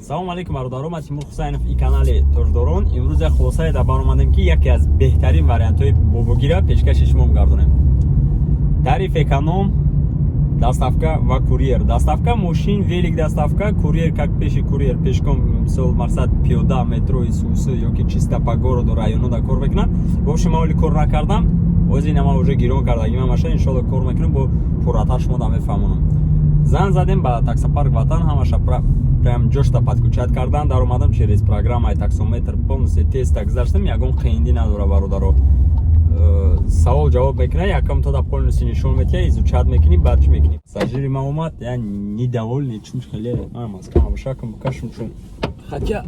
салом алейкум бародаро, ман Тимур Хусайнов и канали Тождорон. Имрӯз як хулосае дар баромадем ки яке аз беҳтарин вариантҳои бобогира пешкаши шумо гардонем. Тариф эконом, доставка ва курьер. Доставка машин, велик доставка, курьер как пеши курьер пешком мисол мақсад пиёда, метро, исуси ёки чиста по городу районода кор мекунад. В общем ман оли кор накардам. Озина ман уже гирон кардагима машина иншалло кор мекунам, бо пурратар шумо да мефаҳмонам. Зан задем ба таксопарк Ватан, ҳамаша прям ҷошта падкучат кардан. Дар омадам через программаи таксометр полностью тест гузаштам, ягон қииндӣ надора бародаро. Савол ҷавоб мекунӣ, якам то да полностью нишон метиҳа, изучат мекунӣ, баъд чӣ мекунӣ. Пассажири ман омад, я недовольный, чунш хеле маска абушакам букашам чун. Хотя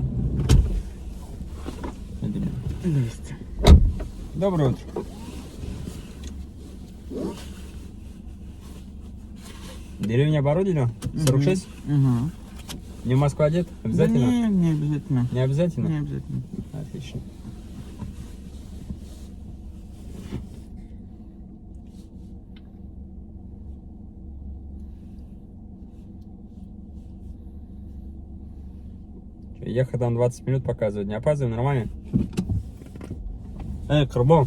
доброе утро. Деревня Бородино, 46? Угу. Не в Москву одет? Обязательно? Да не, не обязательно. Не обязательно? Не обязательно. Отлично. Ехать там 20 минут показывает. Не опаздываем, нормально? Курбон.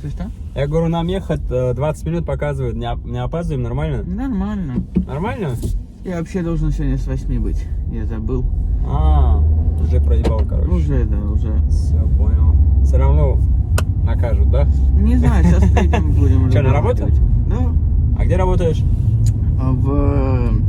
Что? Я говорю, нам ехать 20 минут показывают. Не опаздываем, нормально? Нормально. Нормально? Я вообще должен сегодня с 8 быть. Я забыл. Уже проебал, короче. Уже, да, уже. Все, понял. Все равно накажут, да? Не знаю, сейчас придем, будем. Что, на работу? Да. А где работаешь? В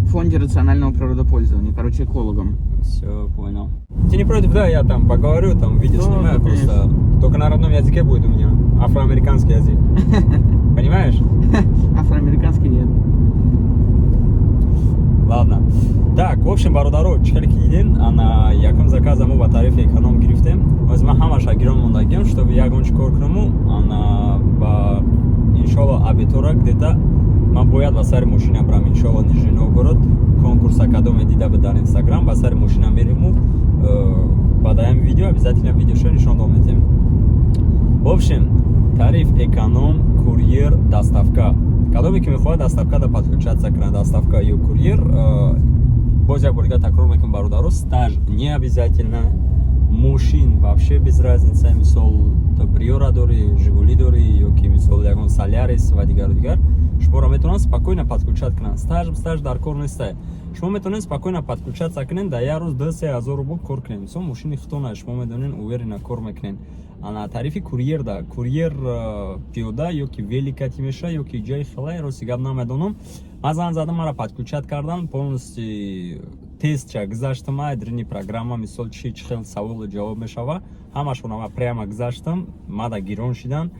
фонде рационального природопользования, короче, экологом. Все, понял. Ты не против, да? Я там поговорю, там видео Да, снимаю, да, просто только на родном языке будет у меня. Афроамериканский язык. Понимаешь? Афроамериканский нет. Ладно. Так, в общем, бародаро, чихелики идин, ана якам заказаму ба тарифи эконом гирифтем. Оз ман ҳамаша гирон мондагем, чтобы ягон чикор кунаму, ана ба иншалло абитора где-то ман бояд ба сари машина брам, иншалло Нижний Новгород, конкурс академия дида бы дар Инстаграм, ба сари машина мериму, ба даям видео, обязательно видеошо нишон дометем. В общем, тариф эконом, курьер, доставка. Кадоме ки мехоҳад доставка да подключаться кунад, доставка ё курьер, боз як бор дига такрор мекунам бародаро, стаж не обязательно, машин вообще без разница, мисол то Приора дори, Жигули дори, ёки мисол ягон Солярис ва дигару дигар, шуморо метавонанд спокойно подключат кунанд. Стаж дар кор нестай. Шумо метавонед спокойно подключаться кунед, да як рӯз 2-3 ҳазор рубл кор кунед. Мисол машини хитона шумо медонед уверенно кор мекунед. Ана тарифи курьер да, курьер пиёда ёки великати меша, ёки ҷои хелайро сигаб намедонам. Ман зан задам, мара подключат кардан, полностью тестча гузаштам, айдрини программа, мисол чӣ хел саволу ҷавоб мешава, ҳамашона ма прямо гузаштам, мада гирон шидан.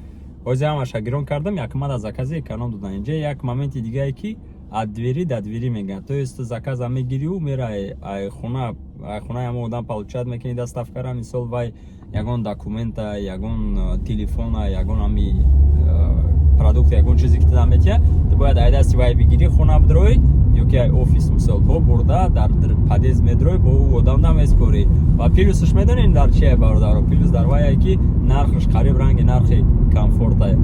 Ози ҳамаша гирон кардам, якмада закази эконом додан. Инҷа як моменти дигае ки от двери до двери мегӯянд. То есть заказа мегирию, мераи хона ҳама одам получат мекунӣ доставкара, мисол вай ягон документа, ягон телефона, ягон ҳами продукт, ягон чизе ки туда метиҳа, ту бояд ай дасти вай бигирӣ, хона бидрои ёки ай офис мисол бо бурда дар подъезд медрои, бо у одам да меспорӣ. Ва плюсш медонед дар чие бародаро? Плюс дар вае ки нархш қариб ранги нархи комфорта.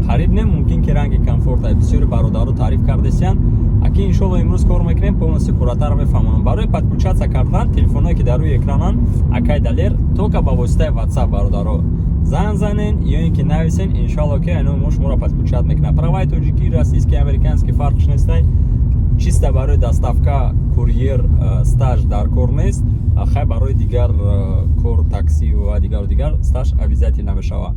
Қариб не мумкин ки ранги комфорта. Бисёри бародаро тариф кардесиянд. Аки иншалло имрӯз кор мекунем, полностью пурратар мефаҳмонам. Барои подключаться кардан телефоное ки дар рӯи экранан акай далер только ба воситаи WhatsApp бародаро. Зан занен ё ин ки нависен, иншалло ки айно мо шуморо подключат мекунам. Правай тоҷикӣ, российский, американский фарқш нестай. Чисто барои доставка, курьер, стаж дар кор нест. Хай барои дигар кор, такси ва дигар стаж обязательно мешава.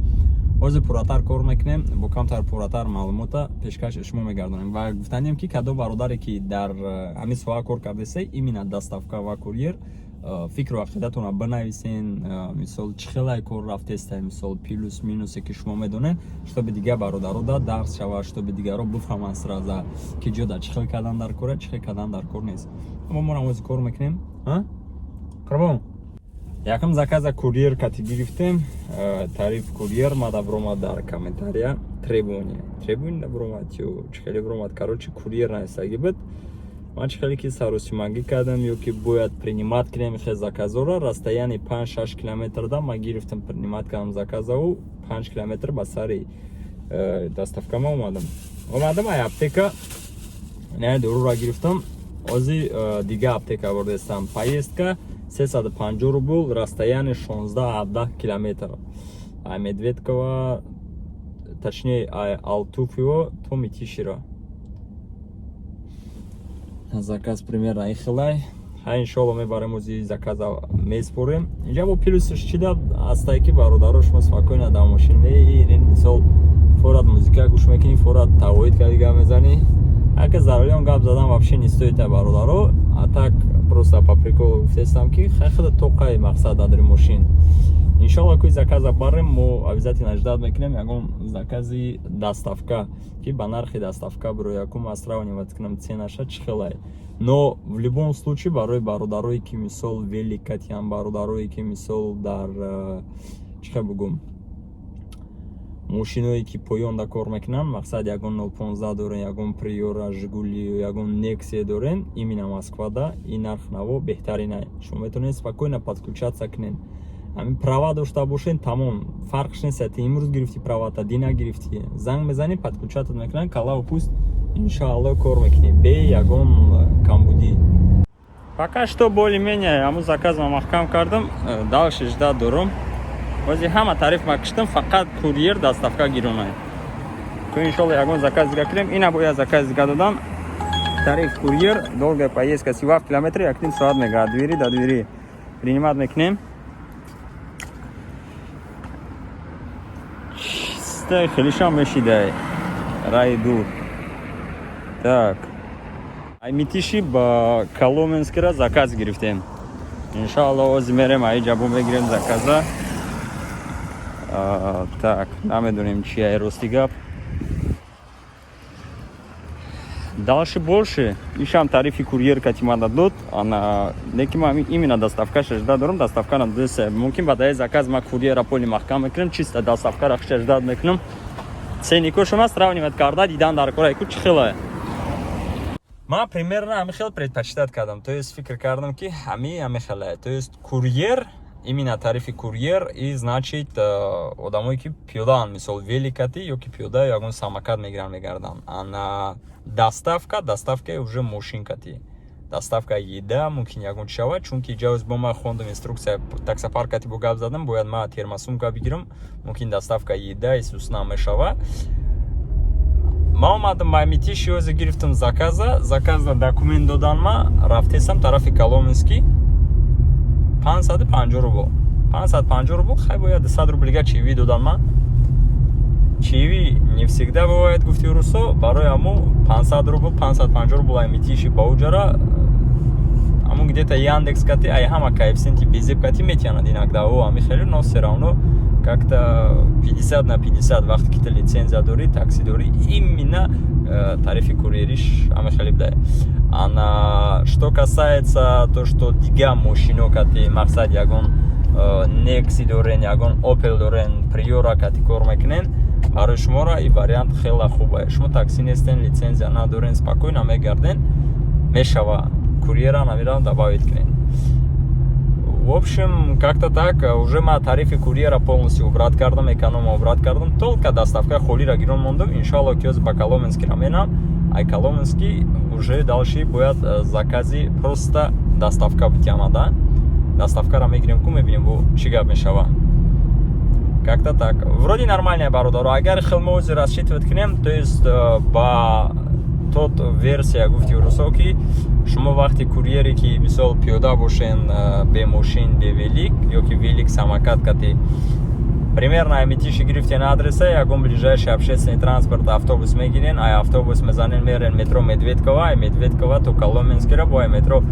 Ҳозир пурратар кор мекунем, бо камтар пурратар маълумота пешкаши шумо мегардонем. Ва гуфтанем ки кадом бародаре ки дар ҳамин соҳа кор кардесай, именно доставка ва курьер, фикру ақидатона бинависен, мисол чӣ хелай кор рафтестай, мисол плюс минусе ки шумо медонед, чтобы дигар бародаро да дарс шава, чтобы дигаро бифаҳманд сразу ки ҷода чӣ хел кардан дар кор, чӣ хел кардан дар кор нест. Аммо мо ҳозир кор мекунем. Қурбон, якам заказа курьер кати гирифтем. Тариф курьер мада бромад дар комментария. Требование да бромад ё чӣ хеле бромад, короче курьер наистаги бит. Ман чӣ хеле ки саросимагӣ кардам, ёки бояд принимат кунем хе заказора, расстояние 5-6 километр да ман гирифтам, принимат кардам заказаву 5 километр ба сари доставка ма омадам ай аптека, не дорура гирифтам. ози дига аптека бурдестам. Поездка 350 рубл, расстояние 16-17 километр. Ай Медведково, точнее ай Алтуфьево, то Митиширо. Заказ примерно ихлай. Иншалло мебарем ози заказа меспорем. Инҷа бо плюсш чида астайки бародаро шумо спокойно дар мошин меирин, мисол форат музика гӯш мекунӣ, форат тавоид кардига мезанӣ. Ака зарарён гап задан вообще не стоит бародаро. А так просто по приколу гуфтестам ки хахда тоқаи мақсад дадри мошин. Иншалло кӯй заказа барем, мо обязательно ждат мекунем ягон закази доставка, ки ба нархи доставка бро якум сравнивать кунам ценаша чӣ хелай. Но в любом случае барои бародарое ки мисол велик катиам, бародарое ки мисол дар чӣ хел бигӯм мошиное ки поёнда кор мекунанд, мақсад ягон 015 дорен, ягон Приора, Жигули, ягон Nexia дорен, именно Москвада ин нарх наво беҳтарина. Шумо метавонед спокойно подключаться кунед. Ҳамин права дошта бошен тамом, фарқш нест. Ти имрӯз гирифти правата, дина гирифти, занг мезани, подключаться мекунанд, калаву пуст иншаалло кор мекунӣ бе ягон камбудӣ. Пока что более-менее ҳамун заказа маҳкам кардам, дальше ждат дорам. Ози ҳама тариф макиштам, фақат курьер доставка гиронай. То иншалло ягон заказ дига кунем. Ина бояд заказ дига додам. Тариф курьер, долгая поездка 37 километров, якним соат мега от двери до двери принимать мекунем. Чистай хелишам мешидай. Рай дур. Так. Ай Митиши ба Коломенскира заказ гирифтем. Иншалло ози мерем ай ҷабо мегирем заказа. Так, намедонем чи ай рости гап. Дальше больше ишам тарифи курьер катимада дод, ана лекин ма именно доставка жда дорам, доставка на десе. Мумкин бадай заказ ма курьера поли маҳкам мекунам, чисто доставка ра жда мекунам. Ценнико шумо сравнивать карда дидан дар кора ку чӣ хелае. Ман примерно ҳамин хел предпочитат кардам, то есть фикр кардам ки ҳамин хелае. То есть курьер, именно тарифи курьер и значит одамое ки пиёдаанд, мисол великати ё ки пиёда ягон самокат мегиранд мегарданд. Ана доставка уже мошинкати. Доставка еда мумкин ягон шава, чунки ҷавз бо ма хондам инструкция таксопаркати бо гап задам, бояд ма термосумка бигирам, мумкин доставка еда исус намешава. Ма омадам ба Митиши ози гирифтам заказа документ додан ма, рафтесам тарафи Коломенский 550 рубл. 550 рубл, хай бояд 100 рублига чиви додан ма. Чиви не всегда бывает гуфти русо, барои аму 500 рубл, 550 рубл ай Митиши ба уҷара. Аму где-то Яндекс кати, ай ҳама коэффициенти безеб кати метиянад иногда о ами хеле, но все равно как-то 50 на 50 вақти ки ты лицензия дори, такси дори, именно тарифи курьериш ами хеле бдае. Ана что касается то, что дига мошино кати мақсад ягон Nexi дорен, ягон Opel дорен, Priora кати кор мекунен, барои шумора и вариант хела хубае. Шумо такси нестен, лицензия надорен, спокойно мегарден, мешава курьера намерам добавить к ним. В общем, как-то так, уже ма тарифи курьера полностью убрат кардам, эконома убрат кардам, только доставка холира гирон мондам, иншалло кёз ба Коломенский раменам, ай Коломенский уже дальше бояд закази просто доставка битямада. Доставка ра мегирем ку мебинем бу чӣ гап мешава. Как-то так. Вроде нормальная бародаро. Агар хилмози рассчитывать кунем, то есть ба тот версия гуфти русо ки шумо вақти курьере ки мисол пиёда бошен бе мошин, бе велик ё ки велик самокат кати примерно ай Митиши гирифтен адреса, ягон ближайший общественный транспорт автобус мегирен, ай автобус мезанен мерен метро Медведково, ай Медведково то Коломенскира бо ай метро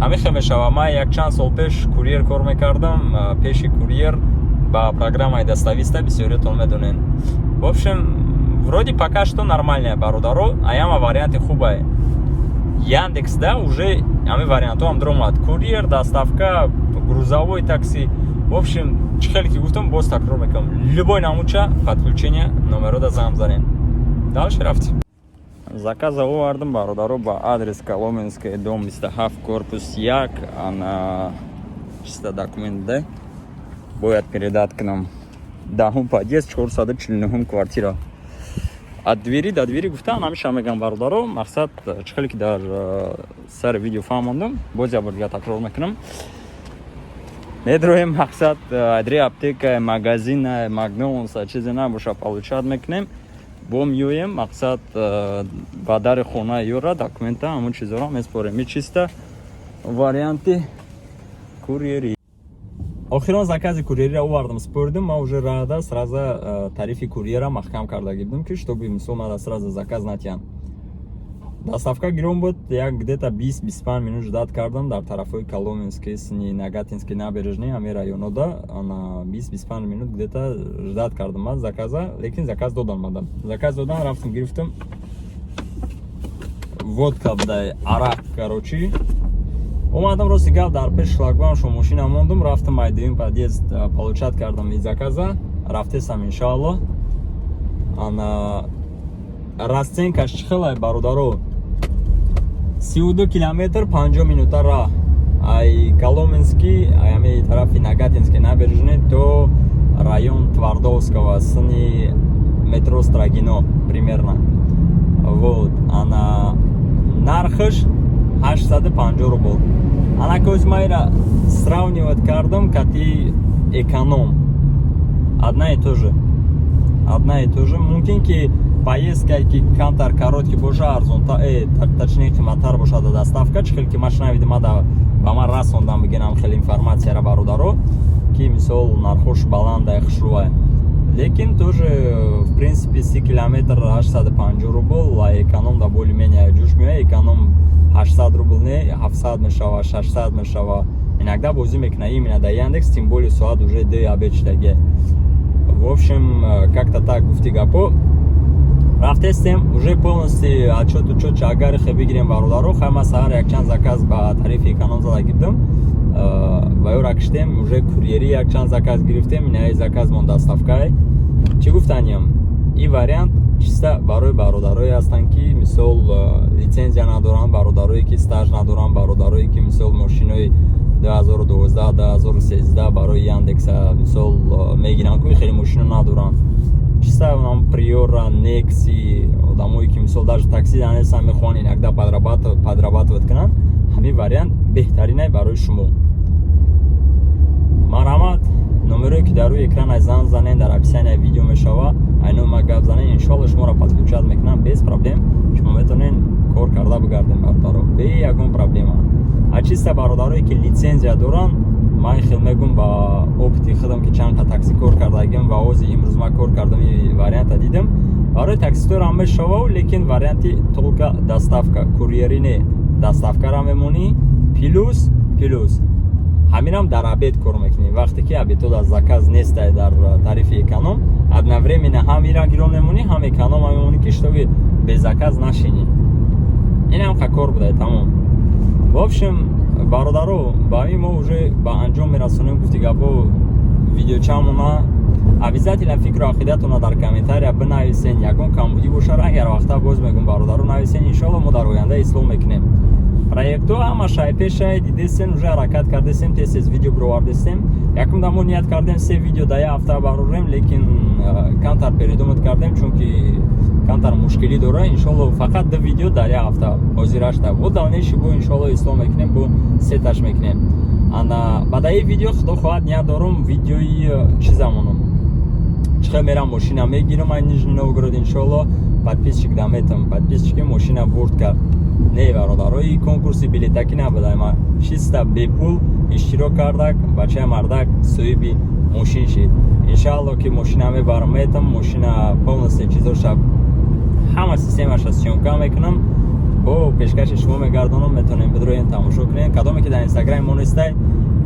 ҳамиха мешава. Ман якчанд сол пеш курьер кор мекардам, пеши курьер ба программаи достависта, бисёриятон медонен. В общем, вроде пока что нормальная бародаро, а яма варианты хубае. Яндекс, да, уже ами варианту ам дромад. Курьер, доставка, грузовой такси. В общем, чхелки гуфтам, боз такрор мекунам. Любой намуча, подключение, номерода занг занен. Дальше рафтим. Заказа овардам бародаро ба адрес Коломенская, дом 27, корпус 1, ана чисто документ да. Бояд передат к нам. Дахум подъезд, 449 квартира. از دویری در دویری گفتن همیشه میگم برادرو مقصد چخلی که در سر ویدیو فهموندم باز یه بار دیگه تکرار میکنم میدرویم مقصد ادری اپتیک مگازین ماکدونالدز چیزی نباشه получать میکنیم بو میویم مقصد با در خونه یورا داکومنت همون چیزا رو میسپاریم این چیسته وریانتی کوریری آخران закази курьери овардам спордим ма уже рада сразу тарифи курьера махкам карда гирдим ки чтобы мисол надо сразу заказ натян доставка гиром буд як где-то 20-25 минут ждат кардам дар тарафои Коломенский сни Нагатинский набережный ами районода ана 20-25 минут где-то ждат кардам аз заказа лекин заказ додам заказ додам рафтим гирифтим водка бдай арак короче омадам рости гап дар пеш шлагбаумшо мошина мондум рафтам айдивин подъезд получать кардам и заказа рафтесам иншалло ана расценкаш чӣ хел ай бародаро 32 километр 50 минута раҳ ай Коломенский ай ами тарафи Нагатинский набережный то район Твардовского сни метро Строгино примерно вот ана нархаш 850 рубл ана козмайра сравнивать кардам кати эконом одна и то же мумкин ки поездка ки камтар короткий боша арзонта точнее қиматтар бошад доставка чхел ки маш навидим ада ба ман расондам бигинам хеле информацияра бародаро ки мисол нархош баланда хушрува лекин тоже в принципе 30 километр 850 рубл а эконом да более-менее ҷӯш меояд эконом 800 рубл не 700 мешава 600 мешава иногда бозӣ мекунад именно да Яндекс тем более соат уже 2 обедчидаги в общем как-то так гуфти гапо рафтестем уже полностью отчет учет агари хе бигирем бародаро хама саҳар якчанд заказ ба тарифи эконом зада гирдим ва ёра киштем уже курьери якчанд заказ гирифтем инаи заказ мон доставкае чӣ гуфтанем ин вариант чиста барои бародарое ҳастанд ки мисол лицензия надоранд бародарое ки стаж надоранд бародарое ки мисол мошинои 2012 2013 барои Яндекса мисол мегиранд ки хеле мошино надоранд чиста нам приора некси одамое ки мисол даже такси данесан мехоҳанд иногда подрабатывать кунанд ҳамин вариант беҳтаринай барои шумо марҳамат номерое ки дар рӯи экран зан занед дар описание видео мешава айно ма гап занед иншалло шуморо подключат мекунам без проблем шумо метавонед кор карда бигардем бародаро бе ягон проблема а чиста бародарое ки лицензия доранд ман хел мегум ба опити худам ки чанд такси кор кардагим ва ози имрӯз ма кор кардам ин варианта дидим барои такситора ҳам мешавав лекин варианти толка доставка курьери не доставкара мемонӣ плюс ҳаминам дар обед кор мекунӣ вақте ки обедо дар заказ нестай дар тарифи эконом одновременно ҳам ира гирон мемонӣ ҳам эконома мемонӣ ки чтобы без заказ нашинӣ инам кор будай тамом в общем бародаро ба ин мо уже ба анҷом мерасонем гуфти гапо видеочамона обязательно фикру ақидатона дар комментария бинависен ягон камбудӣ бошад агар вақта боз мегум бародаро нависен иншалло мо дар оянда ислоҳ мекунем проектҳо ҳамашай пешай дидесен уже ҳаракат кардесем тез видео бировардесем якум да мо ният кардем 3 видео да як ҳафта барорем лекин камтар передумат кардем чунки камтар мушкилӣ дора иншалло фақат 2 видео дар як ҳафта ҳозирашта во давнеши бо иншалло ислоҳ мекунем бо сеташ мекунем ана бадаи видео худо хоҳад ният дорум видеои чизамонам чиқе мерам мошина мегирам ай Нижний Новгород иншалло подписчик да метам подписчики мошина бурд кард не бародарои конкурси билетаки набудай ма чиста бепул иштирок кардак бачаи мардак соҳиби мошин шид иншалло ки мошина мебарам метам мошина полностью чизоша ҳама системаша сёнка мекунам бо пешкаши шумо мегардонам метавонем бидроен тамошо кунем кадоме ки дар инстаграми мо нестай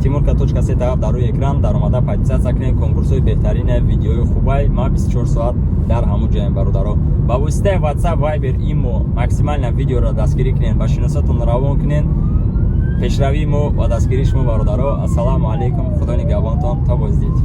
timurka.se таваб дар рӯи экран дар омада подписатсия кунед конкурсои беҳтарини видеои хубай ма 24 соат дар ҳамун ҷоем бародаро ба воситаи WhatsApp Viber имо максимально видеоро дастгирӣ кунед ба шиносатон равон кунед пешравии мо ва дастгирии шумо бародаро ассалому алайкум худо нигаҳбонтон то боздид